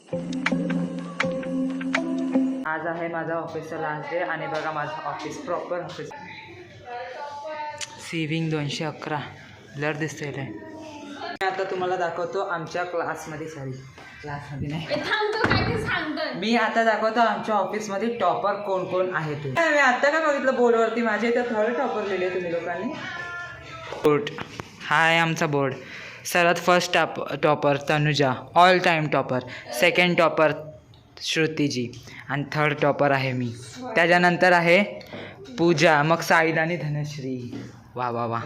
आज आहे माझा ऑफिसचा लास्ट डे आणि बघा माझं office proper office. Saving 211 blur दिसतंय रे. आता तुम्हाला दाखवतो आमच्या क्लासमध्ये नाही मी आता दाखवतो आमच्या ऑफिसमध्ये टॉपर कोण कोण आहे ते. मी आता का बघितलं बोर्डवरती माझ्या इथं थर्ड टॉपर लिहिले तुम्ही लोकांनी. बोर्ड हा आहे आमचा बोर्ड. सर्वात first topper Tanuja, all time topper. Second topper श्रुतीजी आणि थर्ड टॉपर आहे मी. त्याच्यानंतर आहे पूजा, मग साईद आणि धनश्री. वा वा वा.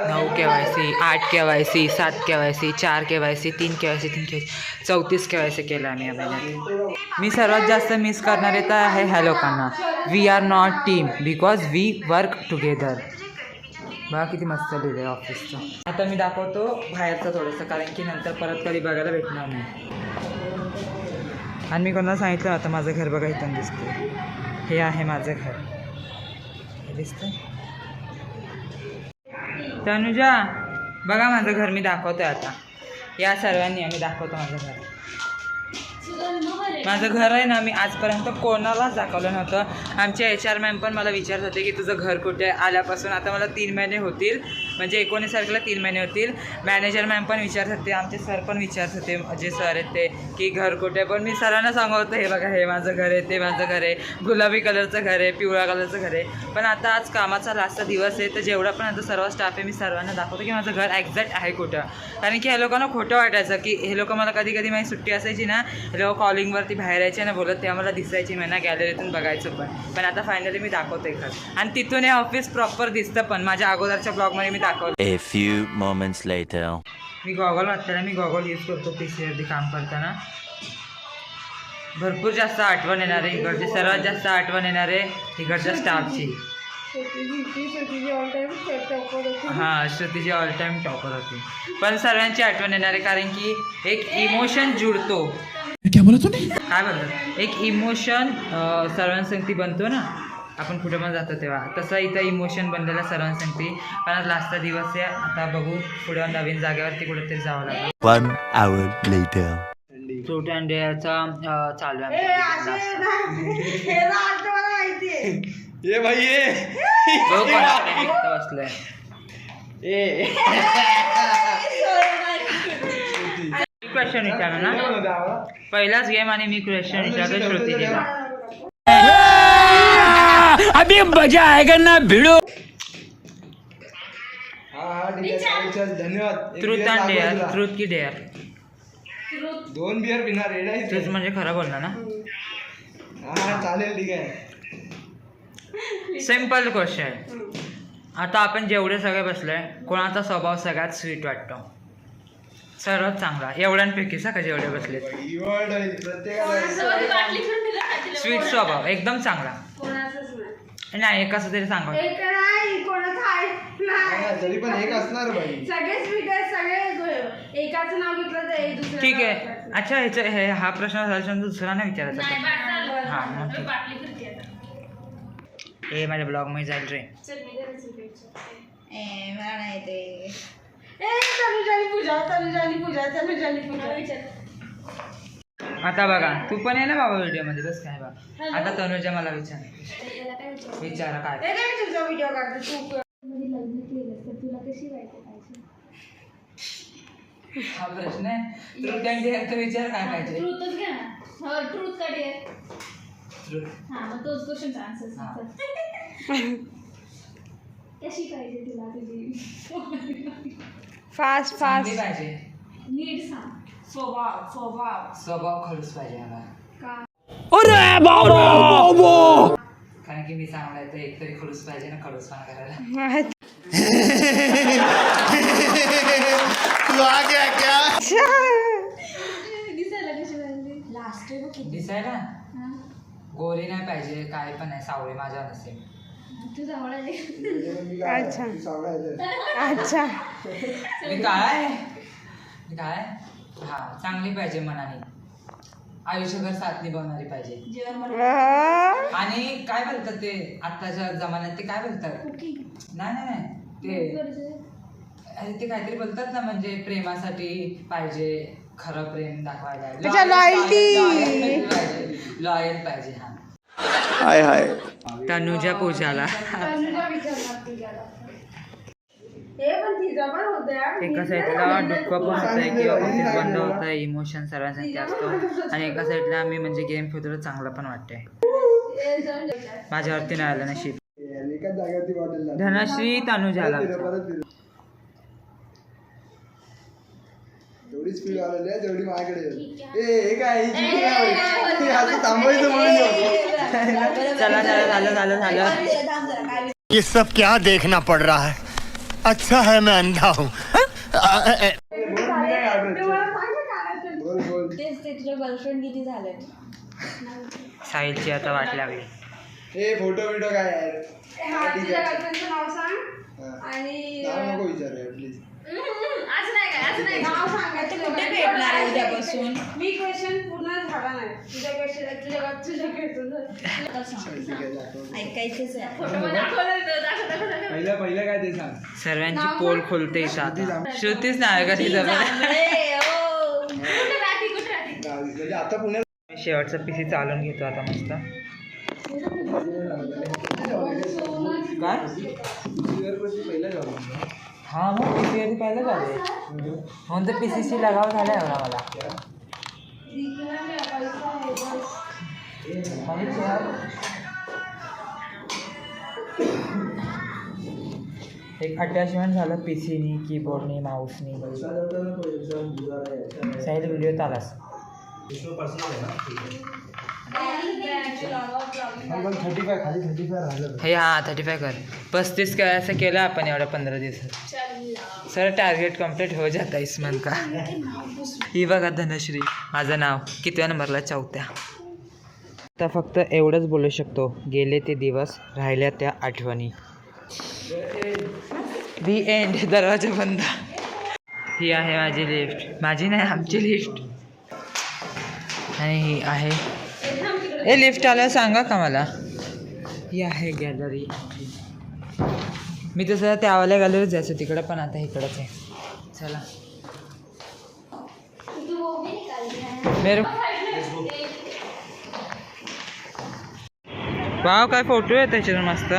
9 KYC, 8 KYC, 7 KYC, 4 KYC, 3 KYC, 34 KYC केलं आम्ही या महिन्यात. मी सर्वात जास्त मिस करणारे तर आहे ह्या लोकांना. We are not team because we work together. बघा किती मस्त लिहिलं आहे ऑफिसचं. आता मी दाखवतो बाहेरचं थोडंसं, कारण की नंतर परत कधी बघायला भेटणार नाही. आणि मी कोणाला सांगितलं आता माझं घर बघा इथून दिसतं. हे आहे माझं घर, दिसतंय. तनुजा बघा माझं घर मी दाखवतोय आता. या सर्वांनी आम्ही दाखवतो माझं घर. माझं घर आहे ना, मी आजपर्यंत कोणालाच दाखवलं नव्हतं. आमचे HR मॅम पण मला विचारत होते की तुझं घर कुठे. आल्यापासून आता मला 3 महिने होतील, म्हणजे 19 तारखेला 3 महिने होतील. मॅनेजर मॅम पण विचारत होते, आमचे सर पण विचारत होते, जे सर आहेत ते, की घर कुठे. पण मी सरांना सांगत होतं हे बघा हे माझं घर आहे, ते माझं घर आहे, गुलाबी कलरचं घर आहे, पिवळ्या कलरचं घर आहे. पण आता आज कामाचा लास्टचा दिवस आहे, तर जेवढा पण आता सर्व स्टाफ आहे मी सर्वांना दाखवतो की माझं घर एक्झॅक्ट आहे कुठं. कारण की ह्या लोकांना खोटं वाटायचं की हे लोक मला कधी कधी माझी सुट्टी असायची ना, हे लोक कॉलिंगवरती बाहेर यायचे ना बोलत, ते आम्हाला दिसायची मी ना गॅलरीतून बघायचं. पण आता फायनली मी दाखवतो घर. आणि तिथून हे ऑफिस प्रॉपर दिसतं. पण माझ्या अगोदरच्या ब्लॉगमध्ये मी दाखवलं. A few moments later. मी गॉगल वाटताना मी गॉगल यूज करतो PC काम करताना. भरपूर जास्त आठवण येणारे इकडचे, सर्वात जास्त आठवण येणारे इकडच्या स्टाफची. हां श्रुतीची ऑल टाईम टॉपर होती. पण सर्वांची आठवण येणारे, कारण की एक इमोशन जुळतो. काय बोलतात, एक इमोशन सर्वांसंगती बनतो ना आपण कुठे पण जातो तेव्हा, तसं इथं इमोशन बनलेला सर्वांसंगती. पण आज लास्टचा दिवस आहे. आता बघू पुढे नवीन जागेवरती कुठेतरी जावं लागेल. 1 hour later. फ्रूट अँड डेअरचा चालू आहे. बसलोय. क्वेश्चन विचारणार ना पहिलाच गेम, आणि मी क्वेश्चन विचारतो श्रुतीजीला. अभी मजा आएगा ना भिड़ो. धन्यवाद. Truth and dare. ट्रूथ की डेअर? 2 बियर पिणार रेड. ट्रूथ म्हणजे खरं बोलणार ना. हा चालेल ठीक आहे. Simple question. आता आपण जेवढे सगळे बसलोय, कोणाचा स्वभाव सगळ्यात स्वीट वाटतो? सर्वात चांगला एवढ्यांपैकी का जेवढे बसले. स्वीट स्वभाव एकदम चांगला नाही, एक असं तरी सांगा. तरी पण एक असणार बाई. ठीक आहे. अच्छा ह्याचं हा प्रश्न झाल्याच्यानंतर दुसरा नाही विचारायचा. हां मग हे माझ्या ब्लॉग मध्ये जाईल रे. आता बघा तू पण आहे ना बाबा व्हिडिओ मध्ये. बस काय बा. आता तनुजा मला विचारा काय व्हिडिओ काढतो तू. हा प्रश्न आहे. ट्रूथ अँड डेअरचा विचार काय पाहिजे? ट्रूथच घ्या ना. ट्रूथ का डेअर? ट्रूथ. हां मग तोच क्वेश्चनचा आन्सर. कशी पाहिजे तुला तुझी? फास्ट पाहिजे. नीट सांग. स्वभाव खडूस पाहिजे मला. का? कारण की मी चांगला आहे तर एक तरी खडूस पाहिजे ना, खडूसपणा करायला. तू आ गया क्या? दिसायला कशी पाहिजे? लास्ट दिसायला गोरी नाही पाहिजे, काय पण आहे, सावळी माझ्या नसेल. तुझा आवडा. अच्छा मी काय हा चांगली पाहिजे मनाने, आयुष्यभर साथ निभावणारी पाहिजे. आणि काय बोलतात ते आत्ताच्या जमान्यात, ते काय बोलतात, नाही ते अरे ते काहीतरी बोलतात ना, म्हणजे प्रेमासाठी पाहिजे, खरं प्रेम दाखवायला अच्छा, loyalty. लॉयल पाहिजे हा. हाय हाय तनुजा पूजाला तनुजा विचारणार तुझ्याला. हे पण तिचा पण होत्या. एका साईडला दुःख पण होतंय किंवा ऑफिस बंद होत आहे, इमोशन सर्वांसाठी असतो, आणि एका साईडला आम्ही म्हणजे गेम खेळतो चांगलं पण वाटतंय. माझ्यावरती नाही आलं नशीब. एकाच जागेवरती बॉटल धनश्री तनुजाला तेवढी स्पीड आलेली आहे तेवढी माझ्याकडे हे काय ही चुकी नाही होईल. हे असं थांबवायचं म्हणून चला झालं. ये सब क्या देखना पड़ रहा है? अच्छा है मैं अंधा हूँ. बोल बोल तेच ते तुझे गर्लफ्रेंड किती झाले? साहिलची आता वाट लागली. हे फोटो बिटो काय यार हा, तुझ्या गर्लफ्रेंडचं नाव सांग. हा. आणि नाव नको विचारू प्लीज. असं नाही काय, असं नाही. नाव सांगायचं कुठे भेटणार आहे उद्यापासून? मी क्वेश्चन पूर्ण झाला नाही. तुझ्या क्वेश्चन ऐकायचंच आहे. पहिलं काय ते सांग. सर्वांची पोल खोलते इथं आता. श्रुतीच नाव आहे का तिचं? म्हणजे आता पुण्यात शेवटचा पीसी चालून घेतो आता मस्त. काय पहिला जाऊ हा मग पीसी वरती पहिलं झाले म्हणून तर पीसीसी लगाव झाला एवढा मला. एक अटॅचमेंट झालं पीसीनी, कीबोर्डनी, माऊसनी. साहिल व्हिडिओ आलास. 35 खाली 35 राहिलं. हे हा 35 कर. 35 काय असं केलं आपण एवढ्या 15 दिवसात. सर टार्गेट कंप्लीट हो जाता इस मन का. ही बघा धनश्री, माझं नाव कितव्या नंबरला? 4थ्या. आता फक्त एवढंच बोलू शकतो, गेले ते दिवस, राहिल्या त्या आठवणी. दी एंड. दरवाजा बंद. ही आहे माझी लिफ्ट. माझी नाही, आमची लिफ्ट. आणि ही आहे, हे लिफ्ट आलं सांगा का मला. ही आहे गॅलरी. मी तसं त्यावाल्या गॅलरीत जायचं तिकडं, पण आता इकडंच आहे. चला मेरे वाव, काय फोटो आहे त्याच्यावर मस्त.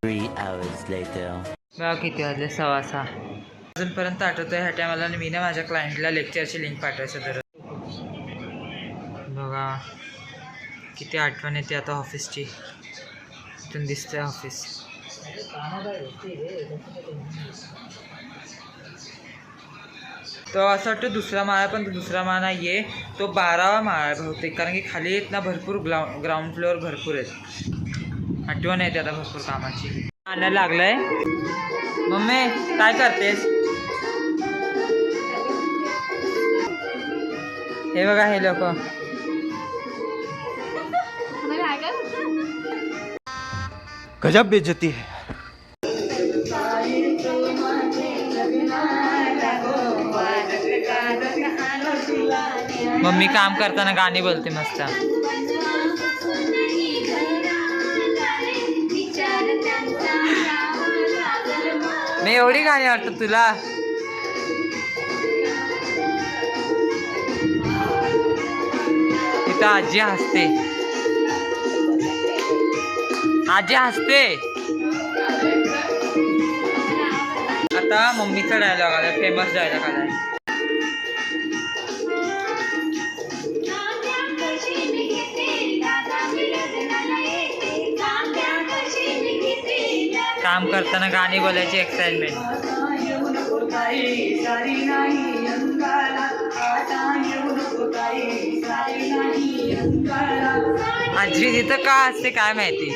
3 hours later. बघा किती वाजले, 6:15. अजूनपर्यंत आठवतोय ह्या टायमाला मी ना माझ्या क्लायंटला लेक्चरची लिंक पाठवायचं तर. बघा किती आठवण येते आता ऑफिसची. इथून दिसतंय ऑफिस. तो असं वाटतं दुसरा माळा, पण तो दुसरा माळा नाही आहे, तो 12वा माळा बहुतेक, कारण की खाली येत ना भरपूर ग्राउंड फ्लोअर भरपूर आहेत. आठवण येते आता भरपूर कामाची. आणायला लागलंय. मम्मी काय करतेस? हे बघा हे लोक. गजब बेइज्जती है. मम्मी काम करताना गाणी बोलते मस्त. मी एवढी गाणी आवडतात तुला? तिथं आजी हसते. आजी हसते. आता मम्मीचा डायलॉग आलाय, फेमस डायलॉग आलाय. काम करताना गाणी बोलायची एक्साइटमेंट. आजी तिथं का असते काय माहिती.